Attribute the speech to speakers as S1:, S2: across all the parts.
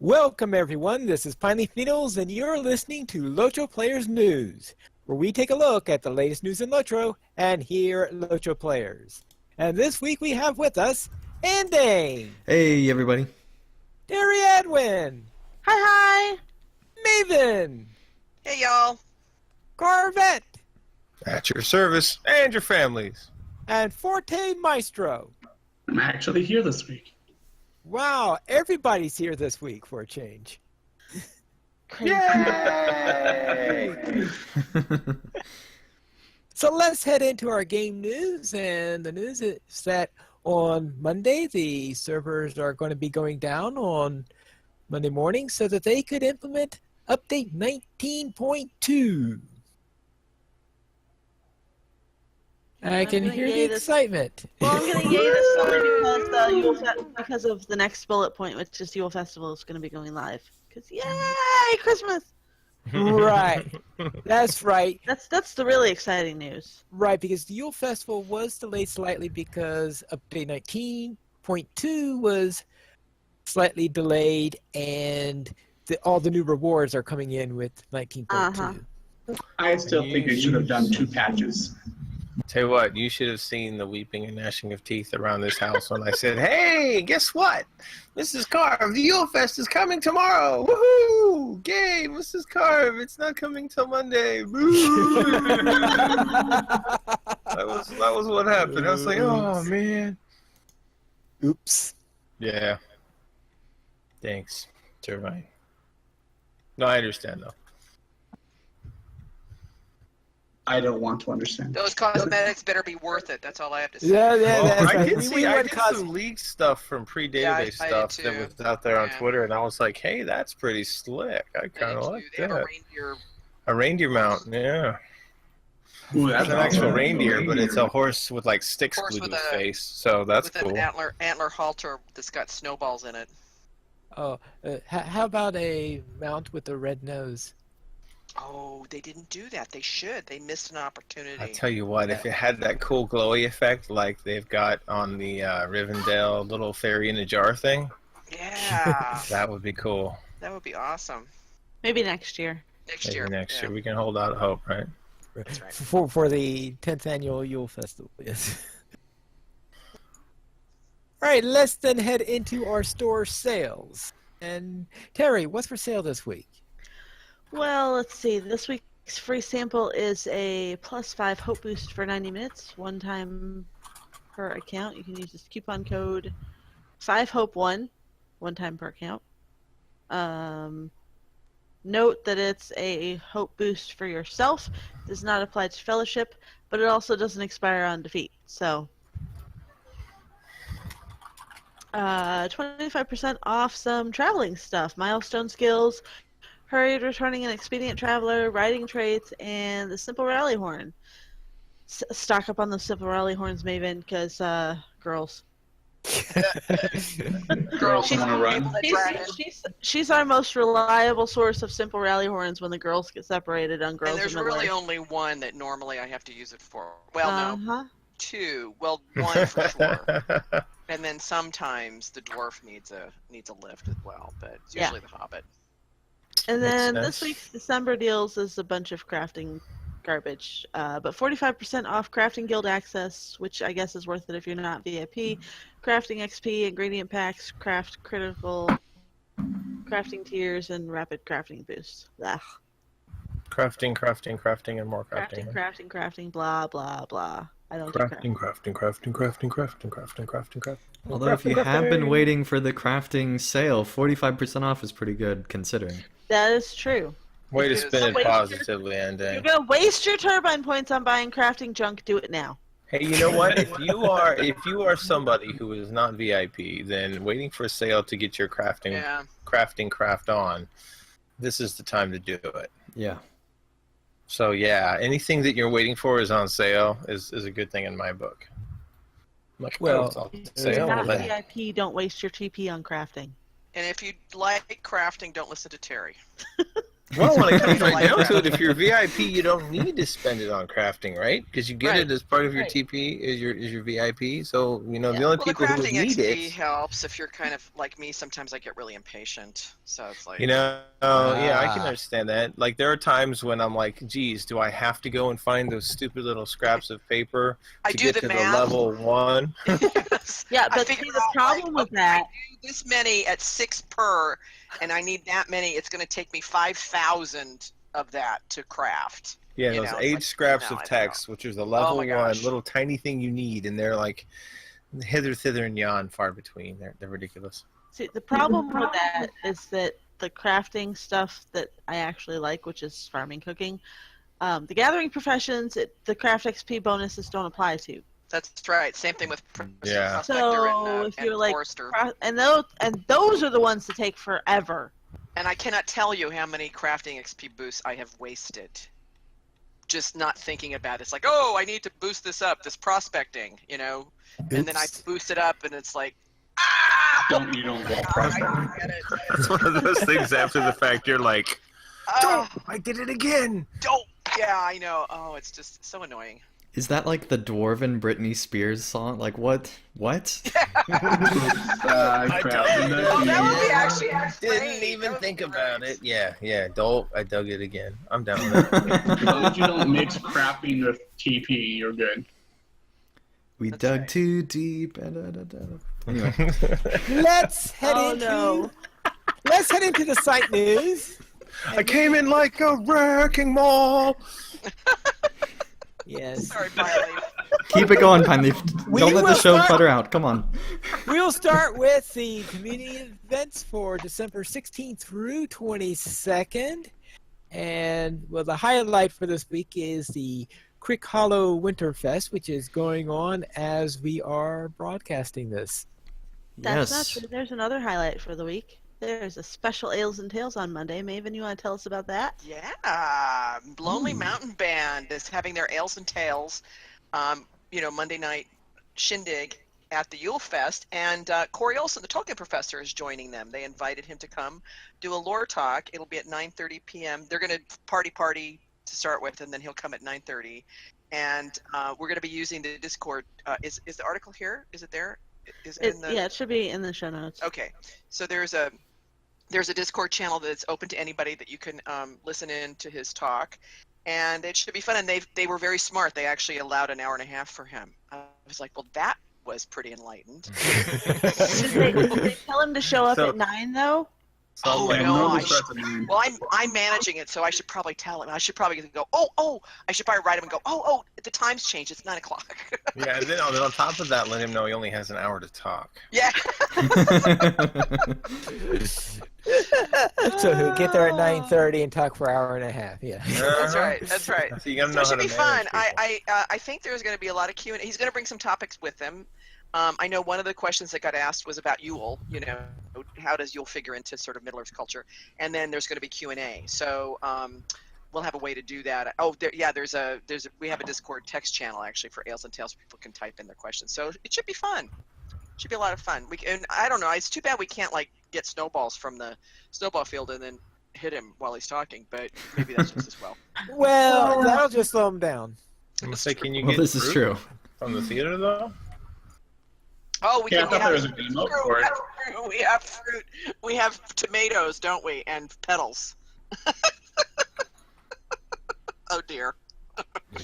S1: Welcome everyone, this is Pineleaf Needles and you're listening to LOTRO Players News, where we take a look at the latest news in LOTRO and here at LOTRO Players. And this week we have with us Andy.
S2: Hey everybody.
S1: Terry Edwin.
S3: Hi,
S1: Maven.
S4: Hey, y'all.
S1: Corvette.
S5: At your service and your families.
S1: And Forte Maestro.
S6: I'm actually here this week.
S1: Wow, everybody's here this week for a change.
S5: Yay!
S1: So let's head into our game news, and the news is that on Monday the servers are going to be going down on Monday morning so that they could implement update 19.2. I can hear the excitement.
S3: Well, I'm going to yay this because of the next bullet point, which is Yule Festival is going to be going live. Because yay, Christmas!
S1: Right, that's right.
S3: That's the really exciting news.
S1: Right, because the Yule Festival was delayed slightly because update 19.2 was slightly delayed, and all the new rewards are coming in with 19.2.
S6: I still think it should have done 2 patches.
S5: Tell you what, you should have seen the weeping and gnashing of teeth around this house when I said, "Hey, guess what? Mrs. Carve, the Yule Fest is coming tomorrow! Woohoo! Yay, Mrs. Carve, it's not coming till Monday! Boo!" that was what happened. I was like, "Oh man,
S1: Oops."
S5: yeah." Thanks, Turbine. No, I understand though.
S6: I don't want to understand.
S4: Those cosmetics better be worth it. That's all I have to say.
S1: Yeah,
S5: Well,
S1: that's
S5: I
S1: right.
S5: did
S1: We
S5: see
S1: went
S5: some leaked stuff from pre-database
S4: I
S5: stuff
S4: did
S5: that
S4: too.
S5: was out there on
S4: Yeah.
S5: Twitter, and I was like, "Hey, that's pretty slick. I kind of like
S4: They have
S5: that."
S4: a reindeer.
S5: A reindeer mount, yeah.
S6: Ooh,
S5: It's
S6: that's
S5: an actual
S6: awesome.
S5: reindeer, but it's a horse with like sticks
S4: Horse
S5: glued to
S4: with
S5: his
S4: a-
S5: face, so that's
S4: with
S5: cool.
S4: an antler halter that's got snowballs in it.
S1: Oh, how about a mount with a red nose?
S4: Oh, they didn't do that. They should. They missed an opportunity.
S5: I tell you what, if it had that cool glowy effect like they've got on the Rivendell little fairy in a jar thing,
S4: Yeah,
S5: that would be cool.
S4: that would be awesome.
S3: Maybe next year.
S4: Next
S5: Maybe
S4: year.
S5: next
S4: yeah.
S5: year we can hold out hope, right?
S4: That's right.
S1: For the 10th annual Yule Festival, yes. All right, let's then head into our store sales. And Terry, what's for sale this week?
S3: Well, let's see. This week's free sample is a +5 hope boost for 90 minutes, one time per account. You can use this coupon code 5HOPE1, one time per account. Note that it's a hope boost for yourself. It does not apply to fellowship, but it also doesn't expire on defeat. So 25% off some traveling stuff, milestone skills, hurried returning and expedient traveler, riding traits, and the simple rally horn. Stock up on the simple rally horns, Maven, because girls.
S6: Girls want to run.
S3: She's our most reliable source of simple rally horns when the girls get separated on girls.
S4: And there's
S3: in the
S4: really
S3: North.
S4: only one that normally I have to use it for. Well, no,
S3: Uh-huh.
S4: 2. Well, 1 for sure. And then sometimes the dwarf needs a lift as well, but it's
S3: Yeah.
S4: usually the hobbit.
S3: And
S5: Makes
S3: then
S5: sense.
S3: this week's December deals is a bunch of crafting garbage, but 45% off crafting guild access, which I guess is worth it if you're not VIP, crafting XP, ingredient packs, craft critical, crafting tiers, and rapid crafting boosts. Ugh.
S5: Crafting, and more crafting.
S3: Crafting, blah, blah, blah. I don't do crafting.
S5: Crafting.
S2: Although if you have been waiting for the crafting sale, 45% off is pretty good considering.
S3: That is true.
S5: Way to
S4: It is.
S5: spin it
S3: Wait,
S5: positively,
S3: You're
S5: Andy.
S3: gonna waste your turbine points on buying crafting junk. Do it now.
S5: Hey, you know what? If you are somebody who is not VIP, then waiting for a sale to get your craft on, this is the time to do it.
S2: Yeah.
S5: So yeah, anything that you're waiting for is on sale is a good thing in my book. Like,
S1: Well,
S5: it's on
S3: If
S5: sale.
S3: you're not
S5: but-
S3: VIP, don't waste your TP on crafting.
S4: And if you like crafting, don't listen to Terry.
S5: Well, when it comes
S4: Don't
S5: right
S4: like
S5: down to it, if you're VIP, you don't need to spend it on crafting, right? Because you get
S3: Right.
S5: it as part of your
S3: Right.
S5: TP, is your VIP. So the only
S4: Well, the
S5: people who would
S4: crafting
S5: need
S4: XP
S5: it,
S4: helps if you're kind of like me. Sometimes I get really impatient, so it's like
S5: yeah, I can
S1: Ah.
S5: understand that. Like there are times when I'm like, geez, do I have to go and find those stupid little scraps of paper
S4: I
S5: to
S4: do
S5: get
S4: the
S5: to
S4: math.
S5: the level 1?
S4: Yes.
S3: Yeah,
S4: I
S3: but
S4: figure
S3: see, the
S4: out,
S3: problem
S4: like,
S3: with
S4: okay, I
S3: that,
S4: do this many at 6 per, and I need that many. It's going to take me 5,000 of that to craft.
S5: Yeah,
S4: You
S5: those
S4: know, it's
S5: 8
S4: like,
S5: scraps
S4: no,
S5: of
S4: I don't.
S5: text, which is the
S4: Oh
S5: level
S4: my
S5: 1
S4: gosh.
S5: little tiny thing you need, and they're like hither, thither, and yon, far between. They're ridiculous.
S3: see, the problem with that is that the crafting stuff that I actually like, which is farming, cooking, the gathering professions, the craft XP bonuses don't apply to.
S4: That's right. Same thing with
S5: Yeah.
S4: prospector
S3: So if
S4: and
S3: you're like,
S4: forester.
S3: and those are the ones that take forever.
S4: And I cannot tell you how many crafting XP boosts I have wasted. Just not thinking about it. It's like, oh, I need to boost this up, this prospecting, you know? And then I
S1: Oops.
S4: boost it up, and it's like, ah!
S6: You don't get
S4: God, I
S6: prospect.
S4: don't get it.
S5: It's one of those things after the fact, you're like,
S4: Ah,
S5: I did it again.
S4: don't. Yeah, I know. Oh, it's just so annoying.
S2: Is that like the dwarven Britney Spears song? Like what? What?
S6: Crap.
S4: Oh, that would be actually
S5: Didn't
S4: great.
S5: even
S4: That would
S5: think
S4: be
S5: about
S4: great.
S5: it. Yeah. Dope. I dug it again. I'm down with that.
S6: As long as you don't mix crafting with TP, you're good.
S2: We
S4: That's
S2: dug
S4: right.
S2: too deep. Anyway,
S1: Let's head
S3: Oh,
S1: into
S3: no.
S1: let's head into the site news.
S5: I came in like a wrecking ball.
S1: Yes.
S4: Sorry, Piley.
S2: keep it going, Pine Leaf.
S1: We
S2: Don't let the
S1: will
S2: show
S1: start-
S2: clutter out. Come on.
S1: We'll start with the community events for December 16th through 22nd. And well, the highlight for this week is the Crick Hollow Winterfest, which is going on as we are broadcasting this.
S3: That's not
S2: Yes.
S3: true. There's another highlight for the week. There's a special Ales and Tales on Monday. Maven, you want to tell us about that?
S4: Yeah, Lonely Mountain Band is having their Ales and Tales, Monday night shindig at the Yule Fest, and Corey Olson, the Tolkien professor, is joining them. They invited him to come do a lore talk. It'll be at 9:30 p.m. They're going to party to start with, and then he'll come at 9:30. And we're going to be using the Discord. Is the article here? Is it there? Is it in the?
S3: Yeah, it should be in the show notes.
S4: Okay, so there's a Discord channel that's open to anybody that you can listen in to his talk, and it should be fun. And they were very smart. They actually allowed an hour and a half for him. I was like, well, that was pretty enlightened.
S3: Did they tell him to show up
S5: So-
S3: at 9 though?
S4: Oh,
S6: Yeah,
S4: no,
S6: normally
S4: I
S6: starts at 9.
S4: Well, I'm managing it, so I should probably tell him. I should probably go, I should probably write him and go, the time's changed. It's 9 o'clock.
S5: Yeah, and then on top of that, let him know he only has an hour to talk.
S4: Yeah.
S1: So he'll get there at 9:30 and talk for an hour and a half. Yeah.
S4: That's right. That's right.
S5: So you gotta
S4: So
S5: know
S4: it
S5: how
S4: should
S5: to
S4: be fun.
S5: manage people.
S4: I think there's going to be a lot of Q&A. He's going to bring some topics with him. I know one of the questions that got asked was about Yule. You know, how does Yule figure into sort of Middle Earth culture? And then there's going to be Q&A. So we'll have a way to do that. Oh, we have a Discord text channel actually for Ales and Tales. People can type in their questions. So it should be fun. It should be a lot of fun. And I don't know. It's too bad we can't like get snowballs from the snowball field and then hit him while he's talking. But maybe that's just as well.
S1: Well, that'll just slow him down.
S5: I'm gonna say, can you
S2: Well,
S5: get
S2: this is
S5: fruit
S2: true.
S5: from the theater though?
S4: Oh, we
S6: Yeah, I
S4: can
S6: thought
S4: have
S6: there was a demo for it.
S4: We have fruit. We have tomatoes, don't we? And petals. Oh dear.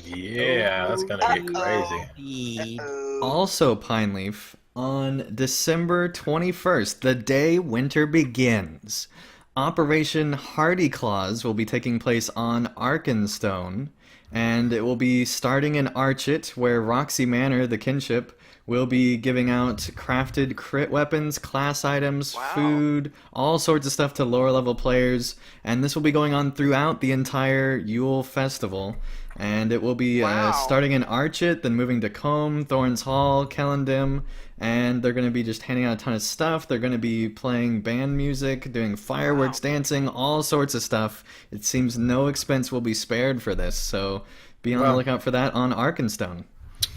S5: Yeah, that's gonna get crazy.
S1: Indeed.
S2: Also, Pine Leaf, on December 21st, the day winter begins, Operation Hardy Claws will be taking place on Arkenstone, and it will be starting in Archit, where Roxy Manor, the kinship, will be giving out crafted crit weapons, class items,
S4: Wow.
S2: food, all sorts of stuff to lower level players, and this will be going on throughout the entire Yule Festival. And it will be
S4: Wow.
S2: starting in Archit, then moving to Combe, Thorns Hall, Kellendim, and they're going to be just handing out a ton of stuff. They're going to be playing band music, doing fireworks, dancing, all sorts of stuff. It seems no expense will be spared for this, so be on the
S5: Wow.
S2: lookout for that on Arkenstone.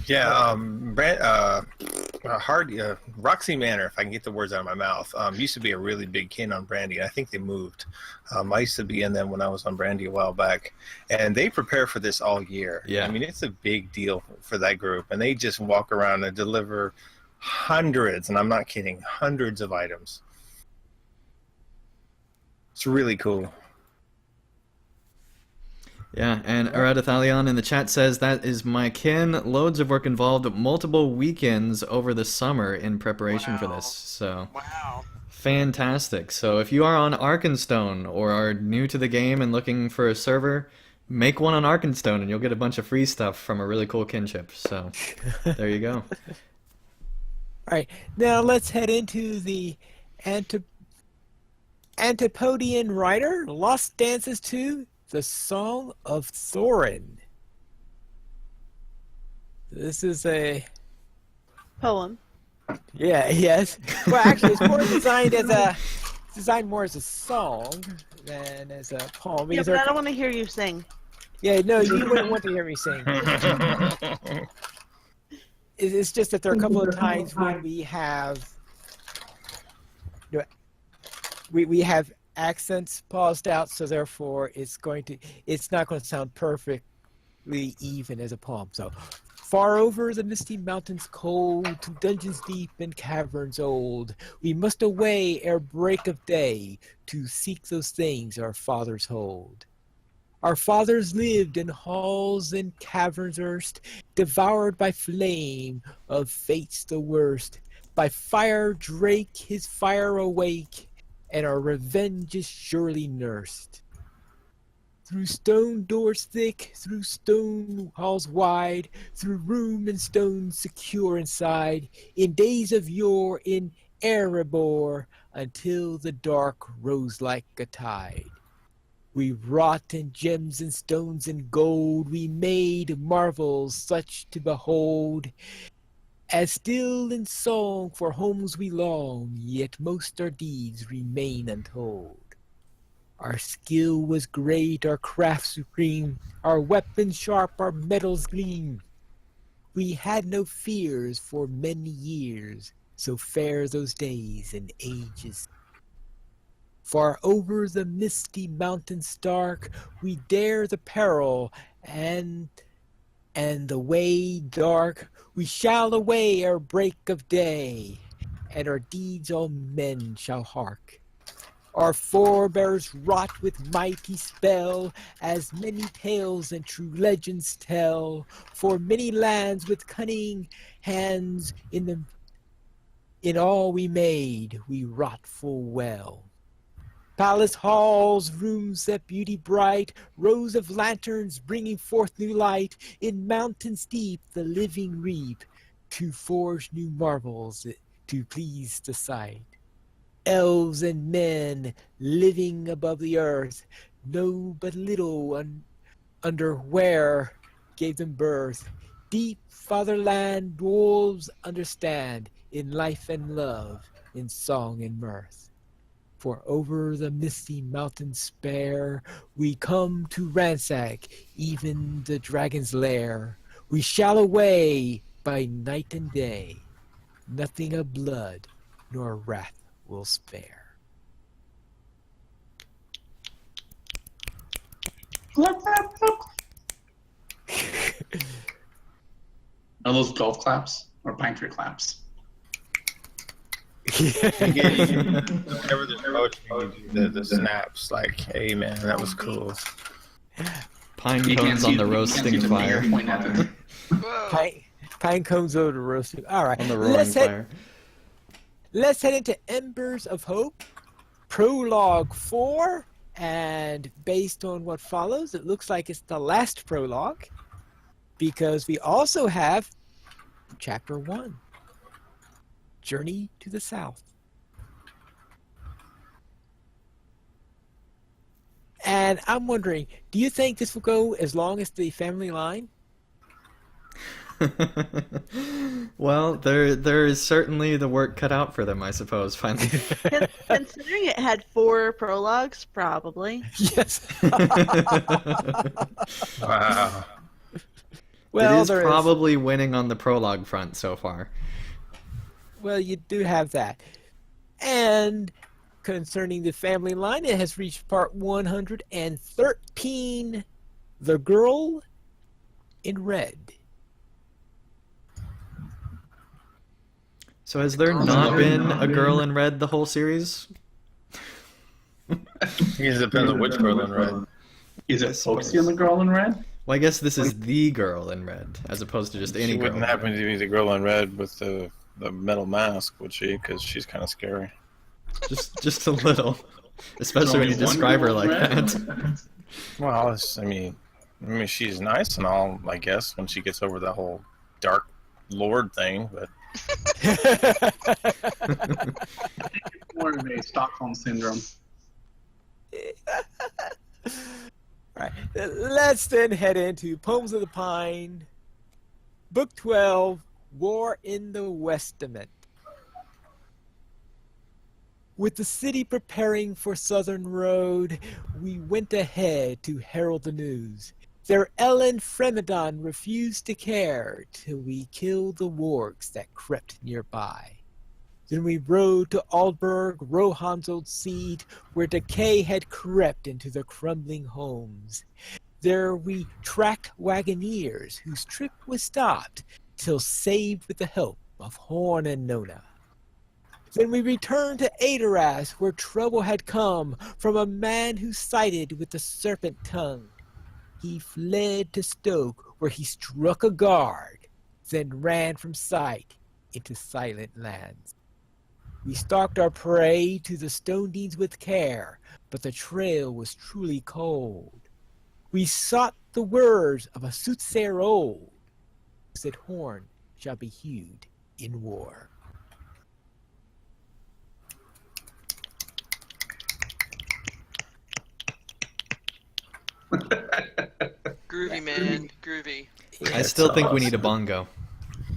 S5: Yeah, Roxy Manor, if I can get the words out of my mouth, used to be a really big kin on Brandy. I think they moved. I used to be in them when I was on Brandy a while back, and they prepare for this all year.
S2: Yeah.
S5: I mean, it's a big deal for that group, and they just walk around and deliver hundreds, and I'm not kidding, hundreds of items. It's really cool.
S2: Yeah, and Eradathalion in the chat says that is my kin. Loads of work involved, multiple weekends over the summer in preparation for this. So
S4: Wow.
S2: fantastic. So if you are on Arkenstone or are new to the game and looking for a server, make one on Arkenstone and you'll get a bunch of free stuff from a really cool kinship. So there you go.
S1: All right, now let's head into the Antipodian Writer, Lost Dances 2, The Song of Thorin. This is a...
S3: Poem.
S1: Yeah, yes. Well, actually, it's more designed more as a song than as a poem.
S3: Yeah,
S1: because
S3: but
S1: there-
S3: I don't want to hear you sing.
S1: yeah, no, you wouldn't want to hear me sing. It's just that there are a couple of times when we have... We have accents paused out, so therefore it's not going to sound perfectly even as a poem. So, far over the misty mountains cold, to dungeons deep and caverns old, we must away ere break of day to seek those things our fathers hold. Our fathers lived in halls and caverns erst, devoured by flame of fates the worst. By fire Drake his fire awake, and our revenge is surely nursed. Through stone doors thick, through stone halls wide, through room and stone secure inside, in days of yore in Erebor, until the dark rose like a tide. We wrought in gems and stones and gold, we made marvels such to behold, as still in song for homes we long, yet most our deeds remain untold. Our skill was great, our craft supreme, our weapons sharp, our metals gleam. We had no fears for many years, so fair those days and ages. Far over the misty mountain stark, we dare the peril and the way dark. We shall away ere break of day, and our deeds all men shall hark. Our forebears wrought with mighty spell, as many tales and true legends tell, for many lands with cunning hands in all we made, we wrought full well. Palace halls, rooms that beauty bright, rows of lanterns bringing forth new light, in mountains deep the living reap, to forge new marvels to please the sight. Elves and men living above the earth know but little under where gave them birth. Deep fatherland dwarves understand, in life and love, in song and mirth. For over the misty mountains spare, we come to ransack even the dragon's lair. We shall away by night and day, nothing of blood nor wrath will spare.
S6: Are those golf claps or pine tree claps?
S5: Whenever there's poetry, you do the snaps. Like, hey man, that was cool.
S2: Pine
S6: You can't
S2: cones
S6: see
S2: on the
S6: you can't
S2: roasting
S6: see the
S2: fire.
S6: finger pointing at them.
S4: Whoa.
S1: Pine cones over the roasting. All right,
S2: On the roaring fire.
S1: let's head into Embers of Hope, Prologue 4, and based on what follows, it looks like it's the last prologue, because we also have Chapter 1, Journey to the South. And I'm wondering, do you think this will go as long as the family line?
S2: Well, there is certainly the work cut out for them, I suppose, finally.
S3: Considering it had 4 prologues, probably.
S1: Yes.
S5: Wow.
S1: Well,
S2: it is
S1: there
S2: probably winning on the prologue front so far.
S1: Well, you do have that. And concerning the family line, it has reached part 113, The Girl in Red.
S2: So has there not been a girl in red the whole series?
S5: It depends on which girl in red.
S6: Is it Foxy and the girl in red?
S2: Well, I guess this is the girl in red, as opposed to just any
S5: She
S2: girl.
S5: wouldn't happen to be the girl in red with the metal mask, would she? Because she's kind of scary.
S2: Just a little, especially when you describe her like that.
S5: Well, I mean, she's nice and all, I guess, when she gets over that whole Dark Lord thing. But
S6: More of a Stockholm syndrome.
S1: All right, let's then head into Poems of the Pine, Book 12, War in the Westament. With the city preparing for Southern Road, we went ahead to herald the news. Their Ellen Fremedon refused to care till we killed the wargs that crept nearby. Then we rode to Aldburg, Rohan's old seat, where decay had crept into the crumbling homes. There we tracked wagoneers whose trip was stopped, till saved with the help of Horn and Nona. Then we returned to Adoras, where trouble had come from a man who sided with the serpent tongue. He fled to Stoke, where he struck a guard, then ran from sight into silent lands. We stalked our prey to the stone deeds with care, but the trail was truly cold. We sought the words of a soothsayer old, who said horn shall be hewed in war.
S4: Groovy, man. Groovy.
S2: I still think we need a bongo.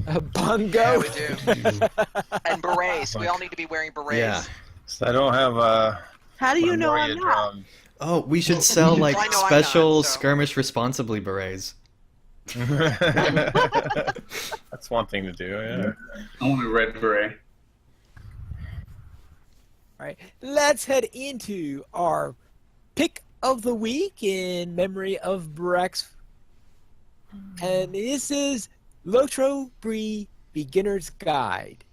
S1: A bongo?
S4: Yeah, we do. And berets. We all need to be wearing berets.
S2: Yeah.
S5: so I don't have
S3: How do you know
S5: Memoria
S3: I'm not?
S5: drum.
S2: Oh, we should sell like
S4: Well, I know I'm
S2: special
S4: not, so.
S2: skirmish responsibly berets.
S5: That's one thing to do. Yeah.
S6: I want a red beret.
S1: All right, let's head into our pick of the week in memory of Brax. And this is LOTRO Bree Beginner's Guide.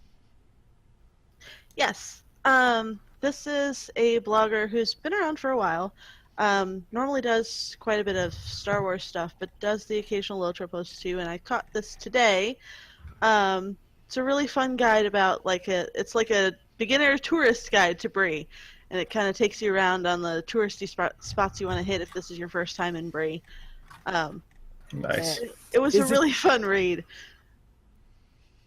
S3: Yes. This is a blogger who's been around for a while. Normally does quite a bit of Star Wars stuff, but does the occasional LOTRO post too. And I caught this today. It's a really fun guide about it's like a beginner tourist guide to Bree, and it kind of takes you around on the touristy spots you want to hit if this is your first time in Bree.
S5: Nice.
S3: It was a
S1: Is it-
S3: really fun read.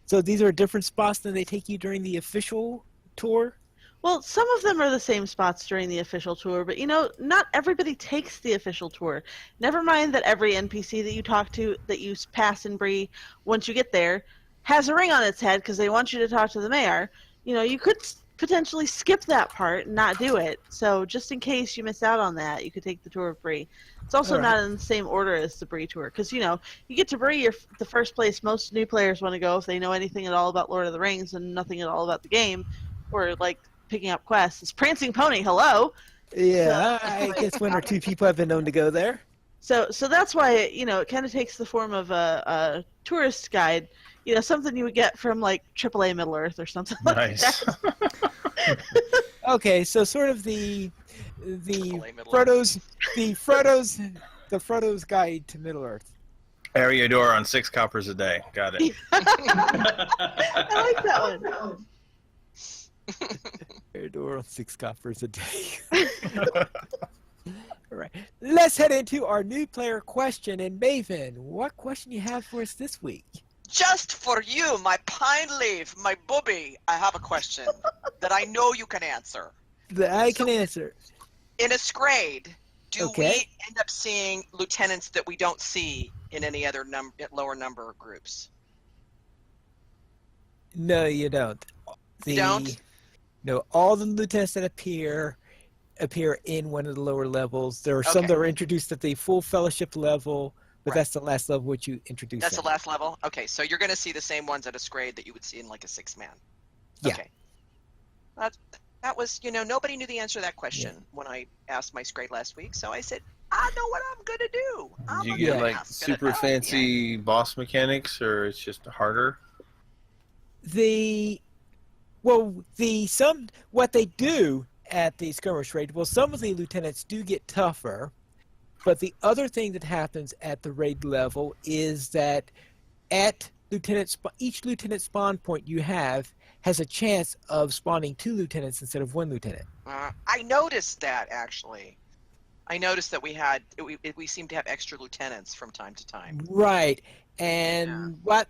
S1: So these are different spots than they take you during the official tour?
S3: Well, some of them are the same spots during the official tour, but not everybody takes the official tour. Never mind that every NPC that you talk to, that you pass in Bree, once you get there, has a ring on its head because they want you to talk to the mayor. You could potentially skip that part and not do it. So just in case you miss out on that, you could take the tour of Bree. It's also
S1: All right.
S3: not in the same order as the Bree tour because, you get to Bree, you're the first place most new players want to go if they know anything at all about Lord of the Rings and nothing at all about the game, or picking up quests. It's Prancing Pony, hello.
S1: Yeah, I guess one or two people have been known to go there.
S3: So that's why it kind of takes the form of a tourist guide, something you would get from AAA Middle Earth or something
S5: Nice.
S3: like that.
S1: Okay, so sort of the
S4: Chick-fil-A Middle
S1: Frodo's guide to Middle Earth.
S5: Eriador on 6 coppers a day. Got it.
S3: I like that one.
S1: Eriador on 6 coppers a day. All right, let's head into our new player question. And Maven, what question you have for us this week?
S4: Just for you, my pine leaf, my booby, I have a question that I know you can answer.
S1: That I can answer.
S4: In a Scrade, do
S1: Okay.
S4: we end up seeing lieutenants that we don't see in any other lower number groups?
S1: No, you don't.
S4: You don't?
S1: No, all the lieutenants that appear in one of the lower levels. There are some
S4: Okay.
S1: that are introduced at the full fellowship level, but
S4: Right.
S1: that's the last level which you introduce.
S4: That's the
S1: them.
S4: last level? Okay, so you're going to see the same ones at a Scrade that you would see in a 6-man.
S1: Yeah.
S4: Okay. That was, nobody knew the answer to that question when I asked my grade last week. So I said, I know what I'm going to do.
S5: Do you get like super fancy boss mechanics, or it's just harder?
S1: What they do at the skirmish raid, some of the lieutenants do get tougher, but the other thing that happens at the raid level is that at each lieutenant spawn point you have has a chance of spawning 2 lieutenants instead of 1 lieutenant.
S4: I noticed that, actually. I noticed that we seem to have extra lieutenants from time to time.
S1: Right. And what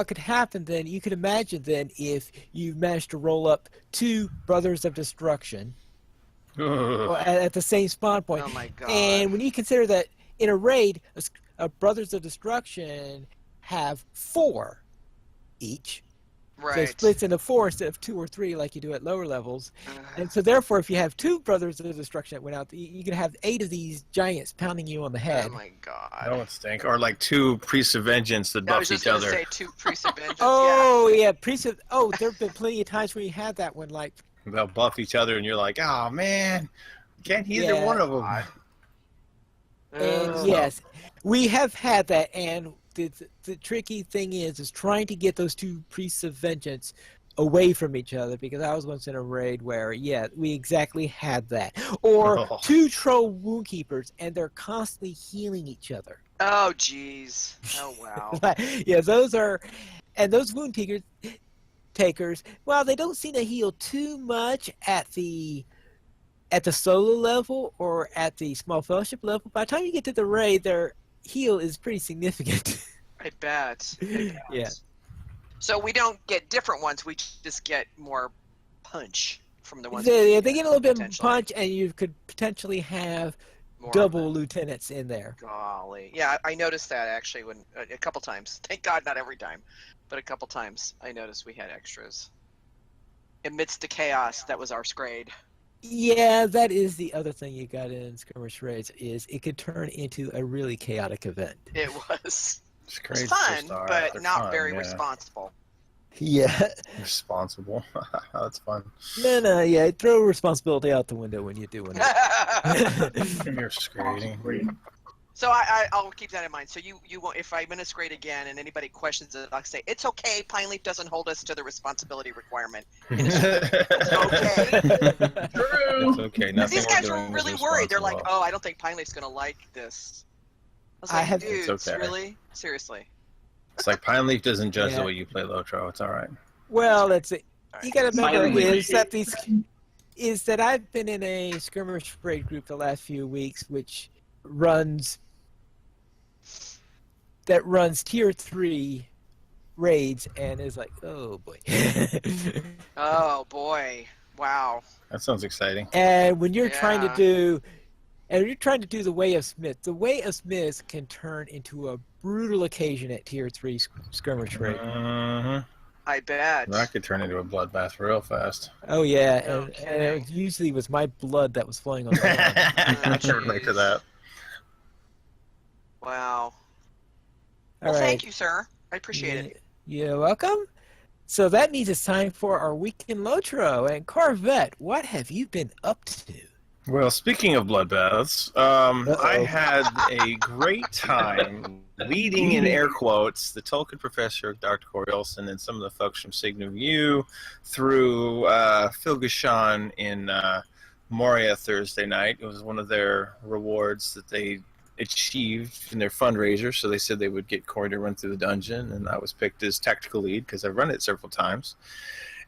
S1: could happen then, you could imagine then if you managed to roll up 2 Brothers of Destruction at the same spawn point.
S4: Oh my God.
S1: And when you consider that in a raid, a Brothers of Destruction have 4 each.
S4: Right.
S1: So it splits into 4 instead of 2 or 3 like you do at lower levels. And so therefore, if you have 2 Brothers of Destruction that went out, you can have 8 of these giants pounding you on the head.
S4: Oh my God.
S5: That would stink. Or like 2 priests of vengeance that buff each other.
S4: I was just going to say 2 priests of vengeance.
S1: There have been plenty of times where you had that one, like...
S5: They'll buff each other and you're like, oh man, can't either one of them.
S1: And yes, we have had that, and the tricky thing is trying to get those 2 priests of vengeance away from each other, because I was once in a raid where, we exactly had that. Or 2 troll wound keepers, and they're constantly healing each other.
S4: Oh, jeez. Oh, wow.
S1: Those wound takers, well, they don't seem to heal too much at the solo level or at the small fellowship level. By the time you get to the raid, their heal is pretty significant.
S4: I bet.
S1: Yeah.
S4: So we don't get different ones. We just get more punch from the ones.
S1: They get a little bit of punch, and you could potentially have more double lieutenants in there.
S4: Golly. Yeah, I noticed that actually when a couple times. Thank God not every time, but a couple times I noticed we had extras. Amidst the chaos that was our grade.
S1: Yeah, that is the other thing you got in skirmish raids, is it could turn into a really chaotic event.
S4: It was.
S5: It's
S4: fun, but not very responsible.
S1: Yeah.
S5: Responsible. That's fun.
S1: No, throw responsibility out the window when you're doing it.
S5: You're screening.
S4: So I'll keep that in mind. So you won't, if I'm in a grade again and anybody questions it, I'll say, it's okay, Pine Leaf doesn't hold us to the responsibility requirement. It's okay.
S5: True. It's okay.
S4: These guys were really worried. They're like, I don't think Pine Leaf's going to like this. I was like, dudes,
S5: it's okay.
S4: Really? Seriously?
S5: It's like Pine Leaf doesn't judge the way you play LOTRO. It's all right.
S1: Well, that's it. You got to remember is that I've been in a skirmish raid group the last few weeks, which runs tier 3 raids, and is like, oh boy.
S4: Oh boy. Wow.
S5: That sounds exciting.
S1: And when you're trying to do the Way of Smith, the Way of Smith can turn into a brutal occasion at tier 3 skirmish raid.
S4: I bet.
S5: That could turn into a bloodbath real fast.
S1: Oh yeah, and it usually was my blood that was flowing on the ground.
S5: I can relate to that.
S4: Wow.
S1: All right.
S4: Thank you, sir. I appreciate it.
S1: You're welcome. So that means it's time for our weekend LOTRO. And Corvette, what have you been up to?
S5: Well, speaking of bloodbaths, I had a great time leading, in air quotes, the Tolkien professor, Dr. Corey Olson, and some of the folks from Signum U through Phil Gashon in Moria Thursday night. It was one of their rewards that they achieved in their fundraiser, so they said they would get Corey to run through the dungeon, and I was picked as tactical lead because I've run it several times.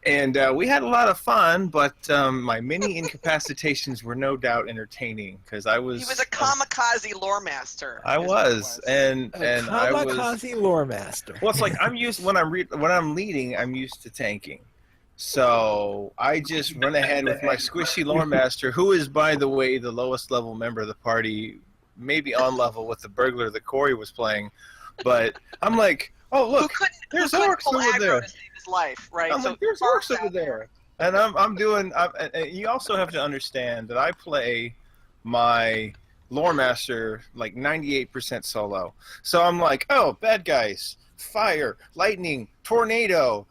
S5: And we had a lot of fun, but my many incapacitations were no doubt entertaining because I was.
S4: He was a kamikaze lore master.
S5: I was, and I was
S1: kamikaze lore master.
S5: Well, it's like I'm used when I'm leading. I'm used to tanking, so I just run ahead with my squishy lore master, who is, by the way, the lowest level member of the party, maybe on level with the burglar that Corey was playing. But I'm like, oh look, there's orcs over there.
S4: Life, right?
S5: I'm like, there's orcs over there, and I'm doing. And you also have to understand that I play my lore master like 98% solo. So I'm like, oh, bad guys, fire, lightning, tornado,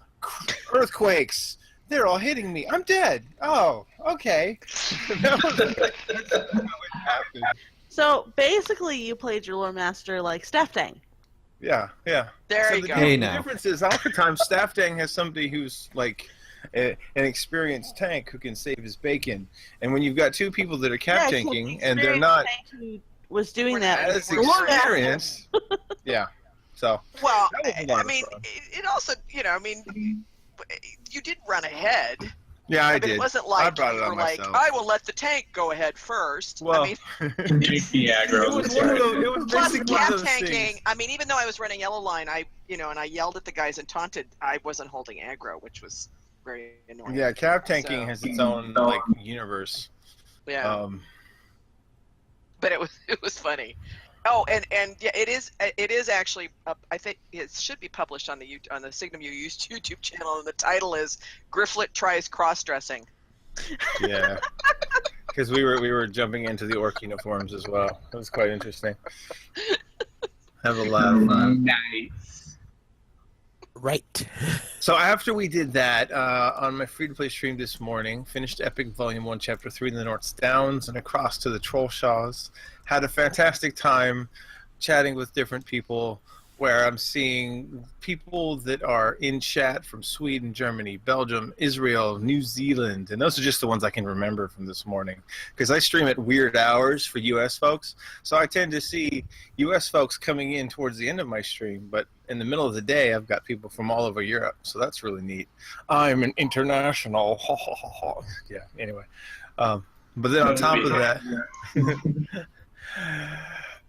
S5: earthquakes, They're all hitting me. I'm dead. Oh, okay. That's what happened.
S3: So basically, you played your lore master like Staff Dang.
S5: Yeah.
S4: There
S5: So
S4: you
S5: the,
S4: go.
S2: Hey,
S5: the
S2: now.
S5: difference is oftentimes Staff Dang has somebody who's like an experienced tank who can save his bacon, and when you've got two people that are cap tanking and they're not
S3: Who was doing
S4: We're
S3: that?
S4: not-
S5: as
S3: was the lore master.
S5: experienced, yeah. So
S4: Well,
S5: that was a lot
S4: I
S5: of
S4: mean,
S5: fun.
S4: it also, you did run ahead.
S5: Yeah, I
S4: I mean,
S5: did.
S4: it wasn't
S5: I
S4: like
S5: brought
S4: you
S5: it on
S4: were like,
S5: myself.
S4: I will let the tank go ahead first.
S5: Well,
S4: I mean,
S6: Take the aggro.
S5: it was one of those. It was
S4: plus
S5: basically one
S4: cap
S5: of those
S4: tanking.
S5: things.
S4: I mean, even though I was running yellow line, and I yelled at the guys and taunted, I wasn't holding aggro, which was very annoying.
S5: Yeah, cap tanking
S4: So,
S5: has its own like universe.
S4: yeah. But it was funny. Oh, and yeah, it is actually. I think it should be published on the Signum U YouTube channel, and the title is Grifflet tries cross dressing.
S5: Yeah, because we were jumping into the orc uniforms as well. It was quite interesting. Have a lot of fun.
S6: Nice.
S1: Right.
S5: So after we did that on my free-to-play stream this morning, finished Epic Volume 1, Chapter 3 in the North Downs and across to the Trollshaws. Had a fantastic time chatting with different people where I'm seeing people that are in chat from Sweden, Germany, Belgium, Israel, New Zealand, and those are just the ones I can remember from this morning because I stream at weird hours for US folks, so I tend to see US folks coming in towards the end of my stream, but in the middle of the day I've got people from all over Europe, so that's really neat. I'm an international yeah, anyway, but then on top of that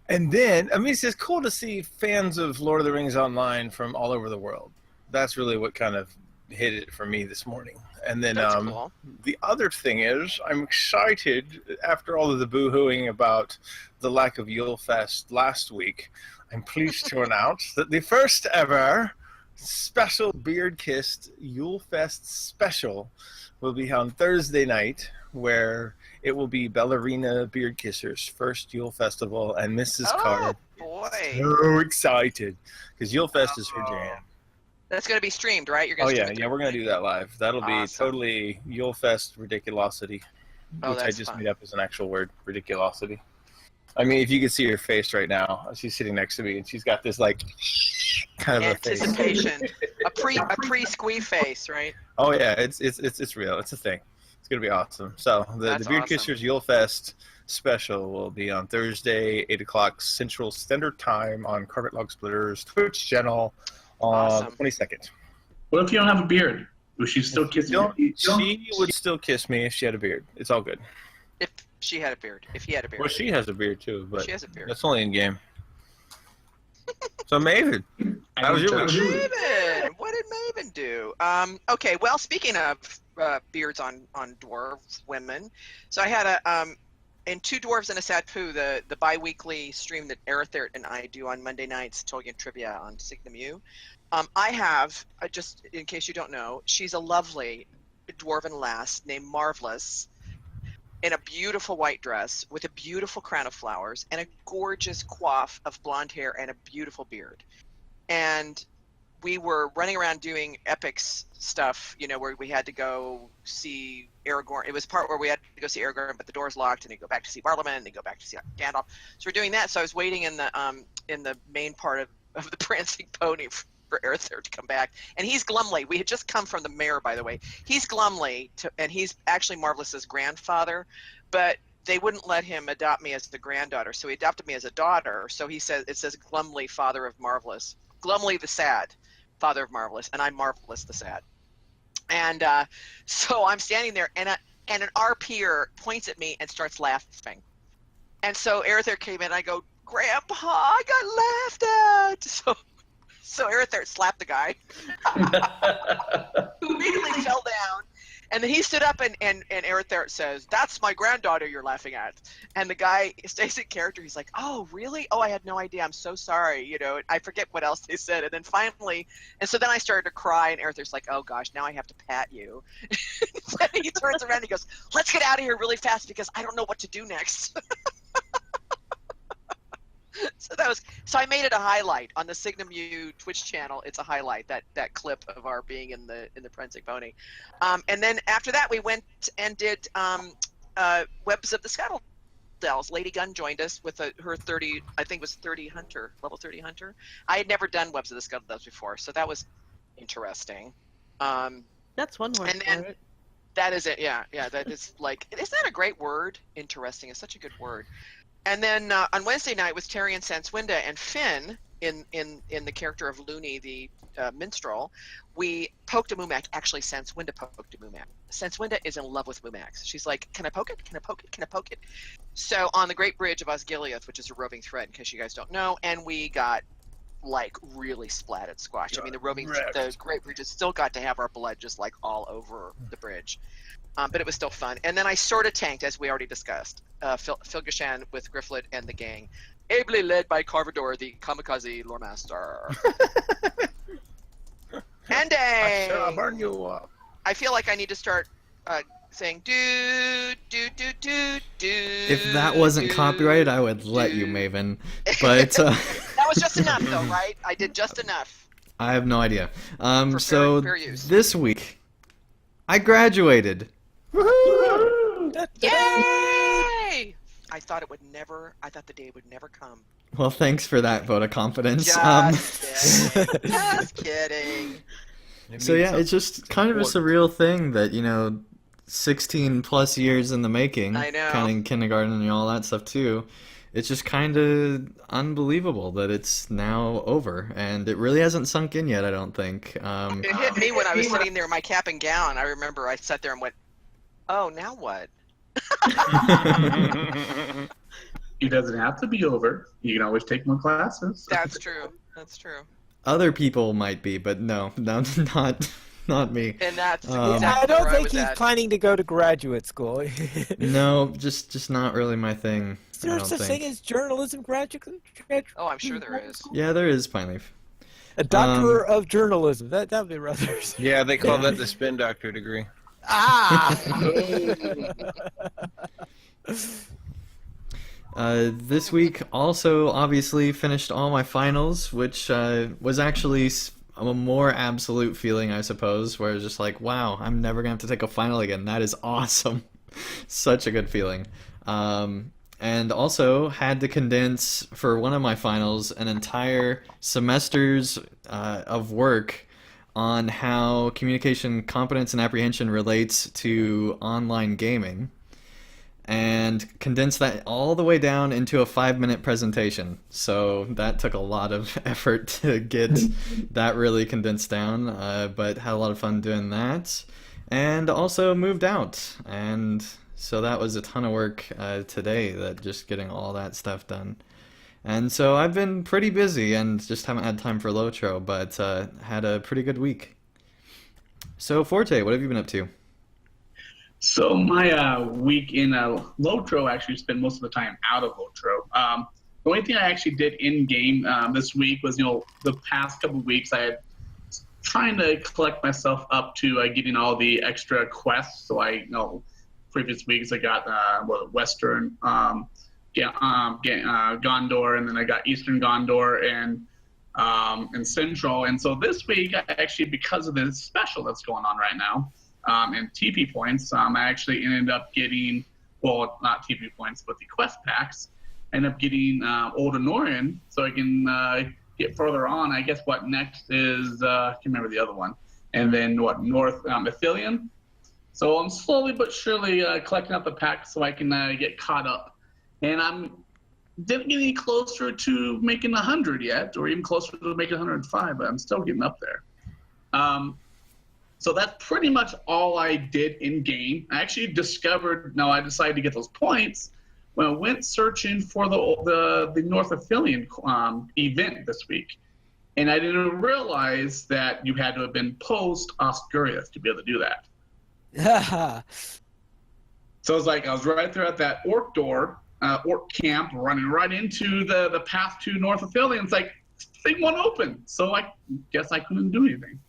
S5: and then, I mean, it's just cool to see fans of Lord of the Rings Online from all over the world. That's really what kind of hit it for me this morning. And then
S4: That's cool.
S5: the other thing is, I'm excited, after all of the boo-hooing about the lack of Yule Fest last week, I'm pleased to announce that the first ever special Beard-Kissed Yule Fest special will be on Thursday night, where it will be Ballerina Beard Kisser's first Yule Festival, and Mrs.
S4: Oh
S5: Carr
S4: boy,
S5: so excited because Yule Fest is her jam.
S4: that's going to be streamed, right? You're
S5: Oh
S4: going to
S5: yeah, we're gonna do that live. That'll be
S4: Awesome.
S5: totally Yule Fest ridiculosity,
S4: Oh,
S5: which I
S4: that's
S5: just
S4: fun.
S5: made up as an actual word, ridiculosity. I mean, if you could see her face right now, she's sitting next to me, and she's got this like kind of a face.
S4: Anticipation, a pre squee face, right?
S5: Oh yeah, it's real. It's a thing. It's gonna be awesome. So the
S4: That's
S5: Beard
S4: awesome.
S5: Kissers Yule Fest special will be on Thursday, 8 o'clock Central Standard Time on Carpet Log Splitters Twitch channel on
S4: Awesome.
S5: 22nd.
S6: What if you don't have a beard? Would she still kiss you?
S5: She would still kiss me if she had a beard. It's all good.
S4: If she had a beard, if he had a beard,
S5: Well, she has a beard too, but
S4: she has a beard.
S5: that's only in game. So Maven, how was your week?
S4: Maven, what did Maven do? Okay, well, speaking of beards on dwarves, women, so I had in Two Dwarves and a Sad Poo, the bi-weekly stream that Eriador and I do on Monday nights, Tolkien Trivia on Signum U. I have, just in case you don't know, she's a lovely dwarven lass named Marvelous, in a beautiful white dress with a beautiful crown of flowers and a gorgeous coif of blonde hair and a beautiful beard. And we were running around doing epics stuff, where we had to go see Aragorn. It was part where we had to go see Aragorn, but the door's locked, and they go back to see Bartleman, and they go back to see Gandalf. So we're doing that. So I was waiting in the main part of the prancing pony for Eriador to come back, and he's Glumly. We had just come from the mayor, by the way. He's Glumly, and he's actually Marvelous's grandfather, but they wouldn't let him adopt me as the granddaughter, so he adopted me as a daughter. So it says Glumly, father of Marvelous, Glumly the sad, father of Marvelous, and I'm Marvelous the sad. And so I'm standing there, and an RPer points at me and starts laughing. And so Eriador came in, and I go, Grandpa, I got laughed at. So Eriador slapped the guy, who immediately fell down. And then he stood up, and Eriador says, "That's my granddaughter you're laughing at." And the guy stays in character. He's like, "Oh, really? Oh, I had no idea. I'm so sorry." I forget what else they said. And then finally, so then I started to cry, and Eriador's like, "Oh gosh, now I have to pat you." And he turns around, and he goes, "Let's get out of here really fast because I don't know what to do next." So I made it a highlight on the Signum U Twitch channel. It's a highlight, that clip of our being in the Prancing Pony. And then after that we went and did Webs of the Scuttledells. Lady Gunn joined us with her 30, I think it was 30 hunter, level 30 hunter. I had never done Webs of the Scuttledells before, so that was interesting.
S3: That's one word
S4: And then
S3: for it.
S4: that is it. Yeah, that is like, isn't that a great word? Interesting is such a good word. And then on Wednesday night was Terry and Sanswinda and Finn in the character of Looney, the minstrel. We poked a Mumac. Actually, Sanswinda poked a Mumac. Sanswinda is in love with Mumacs. She's like, can I poke it? Can I poke it? Can I poke it? So on the Great Bridge of Osgiliath, which is a roving thread, in case you guys don't know, and we got like really splatted squashed. I mean, the Great Bridge has still got to have our blood just like all over the bridge. But it was still fun. And then I sort of tanked, as we already discussed, Phil Gashan with Grifflet and the gang, ably led by Carvador, the kamikaze lore master. And
S5: I shall burn you up.
S4: I feel like I need to start saying do do do do do.
S2: If that wasn't copyrighted, I would let you, Maven. But
S4: that was just enough, though, right? I did just enough.
S2: I have no idea.
S4: For
S2: So
S4: fair use.
S2: this week, I graduated.
S4: Yay! I thought the day would never come.
S2: Well, thanks for that vote of confidence.
S4: Just kidding. Just kidding.
S2: So yeah, it's just kind of a surreal thing that, 16 plus years in the making,
S4: I know.
S2: counting kindergarten and all that stuff too. It's just kind of unbelievable that it's now over, and it really hasn't sunk in yet, I don't think.
S4: It hit me when I was sitting there in my cap and gown. I remember I sat there and went, oh, now what?
S6: It doesn't have to be over. You can always take more classes.
S4: That's true. That's true.
S2: Other people might be, but no, not me.
S4: And that's
S2: I
S4: exactly
S1: I don't
S4: where
S1: think
S4: was
S1: he's
S4: at.
S1: planning to go to graduate school.
S2: No, just not really my thing.
S1: Is there
S2: I don't
S1: such
S2: think.
S1: thing as journalism graduate?
S4: Oh, I'm sure there is.
S2: Yeah, there is Pineleaf.
S1: A doctor of journalism. That would be rather.
S5: Yeah, they call that the spin doctor degree.
S1: Ah.
S2: This week also obviously finished all my finals, which was actually a more absolute feeling, I suppose, where it's just like, wow, I'm never gonna have to take a final again. That is awesome. Such a good feeling. And also had to condense for one of my finals an entire semester's of work on how communication competence and apprehension relates to online gaming, and condense that all the way down into a 5-minute presentation. So that took a lot of effort to get that really condensed down, but had a lot of fun doing that. And also moved out, and so that was a ton of work today, that just getting all that stuff done. And so I've been pretty busy and just haven't had time for LOTRO, but had a pretty good week. So Forte, what have you been up to?
S6: So my week in LOTRO actually spent most of the time out of LOTRO. The only thing I actually did in game this week was, the past couple of weeks I had trying to collect myself up to getting all the extra quests. So previous weeks I got Western Gondor, and then I got Eastern Gondor and Central. And so this week, I actually, because of this special that's going on right now, and TP points, I actually ended up getting, well, not TP points, but the quest packs. I ended up getting Old Honoran, so I can get further on. I guess what next is, I can't remember the other one. And then North Ithilien. So I'm slowly but surely collecting up the packs so I can get caught up. And didn't get any closer to making 100 yet, or even closer to making 105, but I'm still getting up there. So that's pretty much all I did in game. I actually discovered, I decided to get those points when I went searching for the North Ithilien event this week. And I didn't realize that you had to have been post Osgiliath to be able to do that. So it's like I was right there at that orc door, orc camp, running right into the path to North Ithilien. It's like, thing won't open. So I guess I couldn't do anything.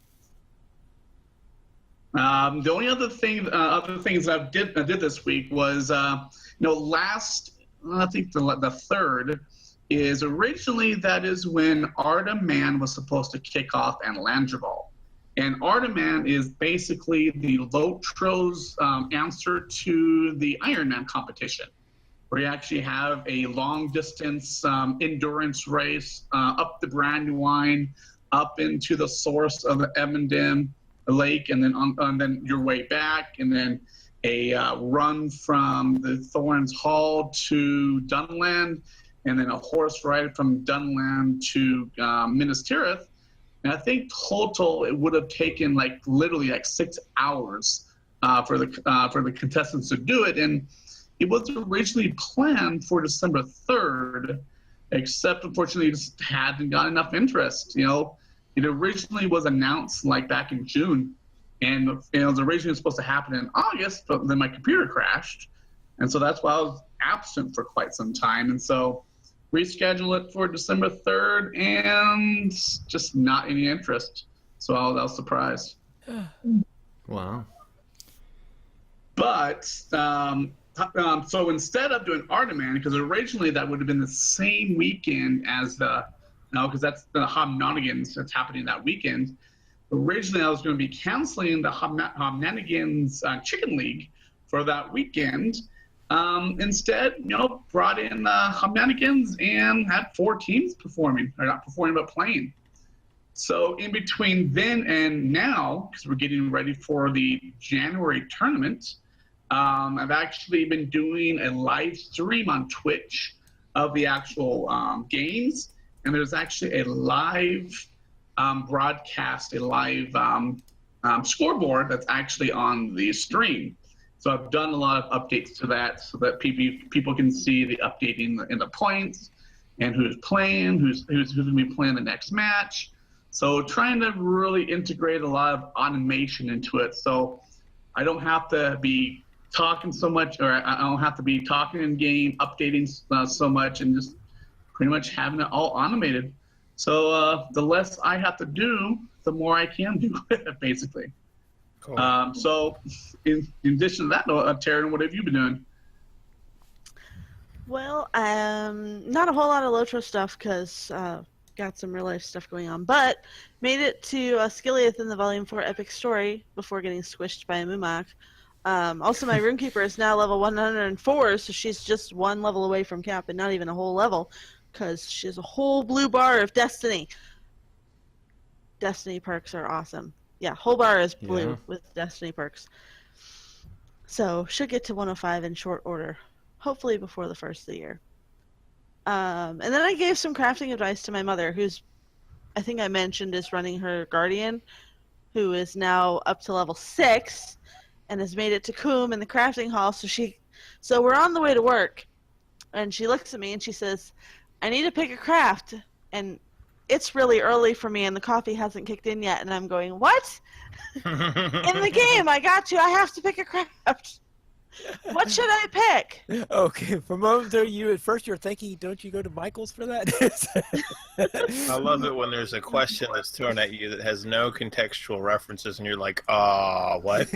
S6: The only other things I did this week was, last, I think the third, is originally that is when Ardaman was supposed to kick off and Landreval. And Ardaman is basically the LOTRO's answer to the Ironman competition, where you actually have a long distance endurance race up the Brandywine, up into the source of the Emmendon Lake, and then your way back, and then a run from the Thorns Hall to Dunland, and then a horse ride from Dunland to Minas Tirith. And I think total it would have taken literally 6 hours for the contestants to do it. And it was originally planned for December 3rd, except unfortunately it just hadn't got enough interest. It originally was announced back in June, and it was originally supposed to happen in August, but then my computer crashed, and so that's why I was absent for quite some time. And so reschedule it for December 3rd, and just not any interest. So I was surprised.
S2: Wow.
S6: But so instead of doing Ardaman, because originally that would have been the same weekend as because that's the Hobnonigans that's happening that weekend. Originally, I was going to be canceling the Hobnonigans Chicken League for that weekend. Instead, brought in Hobnonigans and had 4 teams performing, or not performing, but playing. So in between then and now, because we're getting ready for the January tournament, I've actually been doing a live stream on Twitch of the actual games, and there's actually a live broadcast, a live scoreboard that's actually on the stream. So I've done a lot of updates to that so that people can see the updating in the points and who's playing, who's going to be playing the next match. So trying to really integrate a lot of automation into it, so I don't have to be talking so much, or I don't have to be talking in game, updating so much, and just pretty much having it all automated. So the less I have to do, the more I can do, basically.
S5: Cool.
S6: So in addition to that, Taryn, what have you been doing?
S3: Well, not a whole lot of LOTRO stuff because got some real life stuff going on, but made it to Skiliath in the Volume 4 Epic Story before getting squished by a Mumak. Also, my Runekeeper is now level 104, so she's just 1 level away from cap and not even a whole level because she has a whole blue bar of Destiny. Destiny perks are awesome. Yeah, whole bar is blue with Destiny perks. So should get to 105 in short order, hopefully before the first of the year. And then I gave some crafting advice to my mother, who's, I think I mentioned, is running her Guardian, who is now up to level 6 and has made it to Coombe in the crafting hall. So we're on the way to work, and she looks at me and she says, I need to pick a craft, and it's really early for me and the coffee hasn't kicked in yet. And I'm going, what? In the game, I got you. I have to pick a craft. What should I pick?
S1: Okay, for a moment there, at first you're thinking, don't you go to Michael's for that?
S5: I love it when there's a question that's thrown at you that has no contextual references, and you're like, what?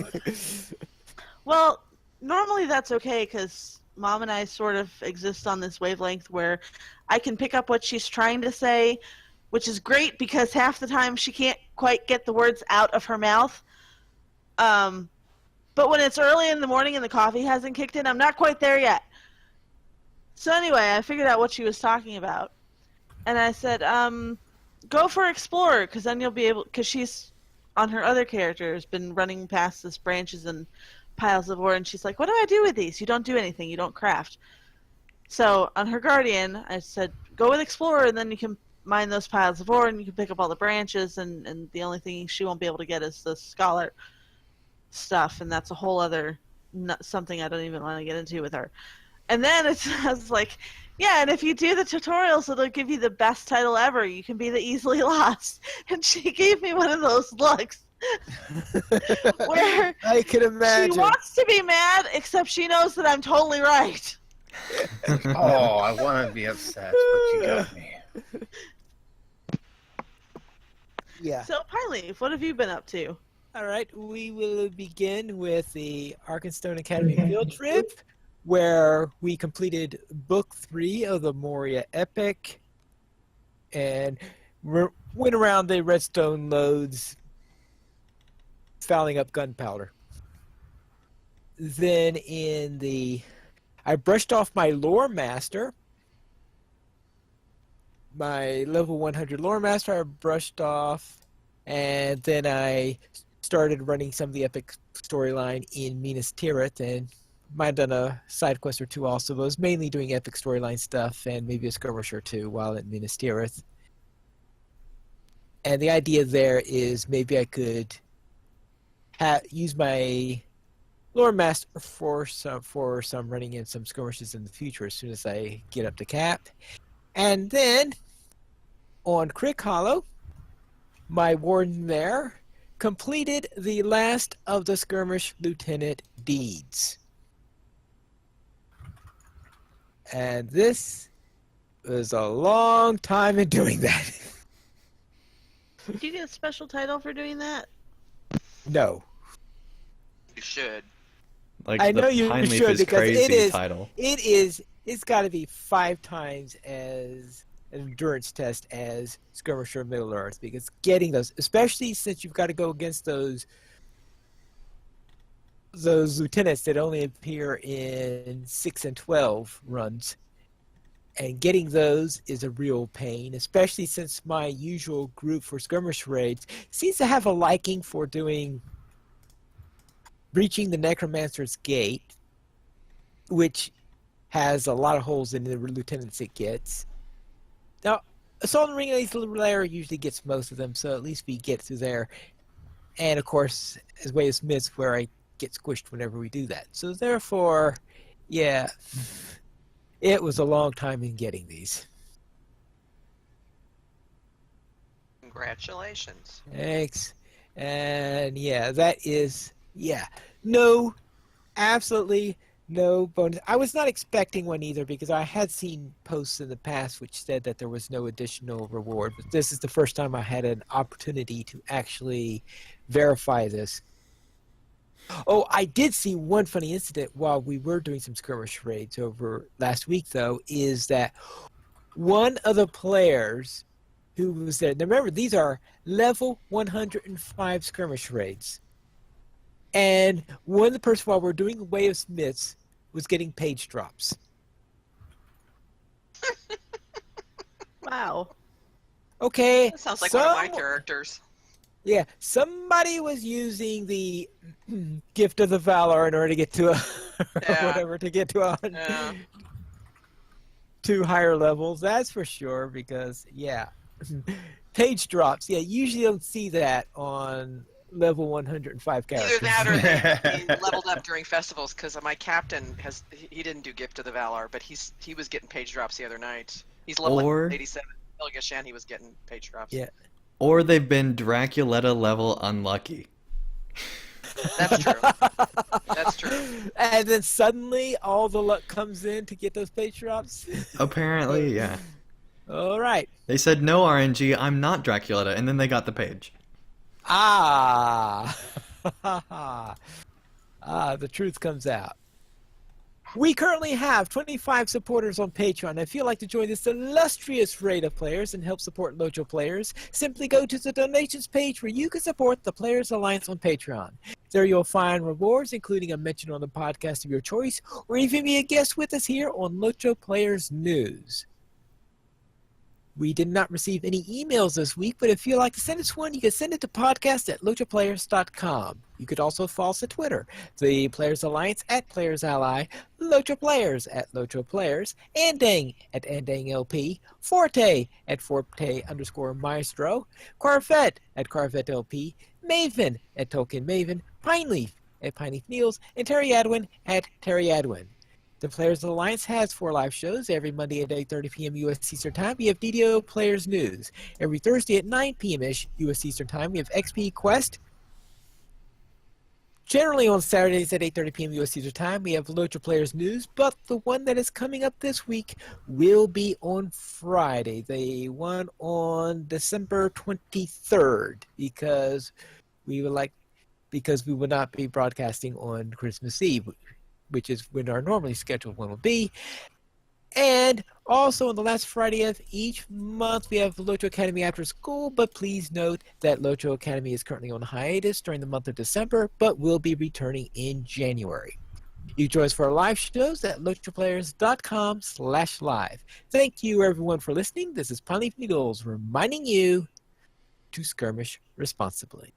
S3: Well, normally that's okay because Mom and I sort of exist on this wavelength where I can pick up what she's trying to say, which is great because half the time she can't quite get the words out of her mouth. But when it's early in the morning and the coffee hasn't kicked in, I'm not quite there yet. So anyway, I figured out what she was talking about. And I said, go for Explorer, because then you'll be able, because she's, on her other character, has been running past this branches and piles of ore, and she's like, what do I do with these? You don't do anything, you don't craft. So on her Guardian, I said, go with Explorer, and then you can mine those piles of ore, and you can pick up all the branches, and the only thing she won't be able to get is the Scholar stuff, and that's a whole other something I don't even want to get into with her. And then it says like, yeah, and if you do the tutorials, it'll give you the best title ever. You can be the easily lost. And she gave me one of those looks where
S1: I can imagine.
S3: She wants to be mad, except she knows that I'm totally right.
S5: Oh, I want to be upset, but you got me.
S1: Yeah.
S3: So, Pineleaf, what have you been up to?
S1: All right, we will begin with the Arkenstone Academy field trip. where we completed Book 3 of the Moria Epic and went around the redstone loads, fouling up gunpowder. Then I brushed off my lore master. My level 100 lore master I brushed off, and then I started running some of the epic storyline in Minas Tirith, and might have done a side quest or two also, but I was mainly doing epic storyline stuff and maybe a skirmish or two while in Minas Tirith. And the idea there is maybe I could use my lore master for some running in some skirmishes in the future as soon as I get up to cap. And then on Crick Hollow, my warden there completed the last of the skirmish lieutenant deeds. And this was a long time in doing that.
S3: Did you get a special title for doing that?
S1: No.
S4: You should.
S2: Like
S1: I
S2: the
S1: know you
S2: Pine Leaf
S1: should
S2: is
S1: because
S2: crazy title.
S1: it's got to be 5 times as an endurance test as Skirmisher of Middle Earth, because getting those, especially since you've got to go against those lieutenants that only appear in 6 and 12 runs, and getting those is a real pain, especially since my usual group for skirmish raids seems to have a liking for breaching the Necromancer's Gate, which has a lot of holes in the lieutenants it gets. Now, Assault and Ringleader's Lair usually gets most of them, so at least we get through there. And of course, as Way of Smiths, where I get squished whenever we do that. So therefore, yeah, it was a long time in getting these.
S4: Congratulations.
S1: Thanks. And yeah, absolutely no bonus. I was not expecting one either, because I had seen posts in the past which said that there was no additional reward, but this is the first time I had an opportunity to actually verify this. Oh, I did see one funny incident while we were doing some skirmish raids over last week, though, is that one of the players who was there, now remember, these are level 105 skirmish raids. And one of the person, while we're doing Way of Smiths, was getting page drops.
S3: Wow.
S1: Okay.
S4: That sounds like one of my characters.
S1: Yeah, somebody was using the Gift of the Valor in order to get to to higher levels. That's for sure, because page drops. Yeah, usually don't see that on level 105 characters.
S4: Either that or they leveled up during festivals, because my captain he didn't do Gift of the Valor, but he was getting page drops the other night. He's level 87. Ilgashan, he was getting page drops.
S1: Yeah.
S2: Or they've been Draculetta level unlucky.
S4: That's true. That's true.
S1: And then suddenly all the luck comes in to get those page drops.
S2: Apparently, yeah.
S1: All right.
S2: They said, no RNG, I'm not Draculetta, and then they got the page.
S1: The truth comes out. We currently have 25 supporters on Patreon. If you'd like to join this illustrious raid of players and help support LOTRO players, simply go to the donations page where you can support the Players Alliance on Patreon. There you'll find rewards, including a mention on the podcast of your choice, or even be a guest with us here on LOTRO Players News. We did not receive any emails this week, but if you'd like to send us one, you can send it to podcast@lotroplayers.com. You could also follow us at Twitter, the Players Alliance @PlayersAlly, LOTRO Players @LOTROPlayers, Andang @AndangLP, Forte @Forte_Maestro, Carvet @CarvetLP, Maven @TolkienMaven, Pineleaf @Pineleaf Niels, and Terry Adwin @TerryAdwin. The Players Alliance has 4 live shows every Monday at 8:30 p.m. U.S. Eastern Time. We have DDO Players News. Every Thursday at 9 p.m.-ish U.S. Eastern Time, we have XP Quest. Generally on Saturdays at 8:30 p.m. U.S. Eastern Time, we have LOTRO Players News, but the one that is coming up this week will be on Friday, the one on December 23rd, because we will not be broadcasting on Christmas Eve. which is when our normally scheduled one will be. And also on the last Friday of each month, we have LOTRO Academy After School, but please note that LOTRO Academy is currently on hiatus during the month of December, but will be returning in January. You can join us for our live shows at LOTROplayers.com/live. Thank you, everyone, for listening. This is Pine Leaf Needles reminding you to skirmish responsibly.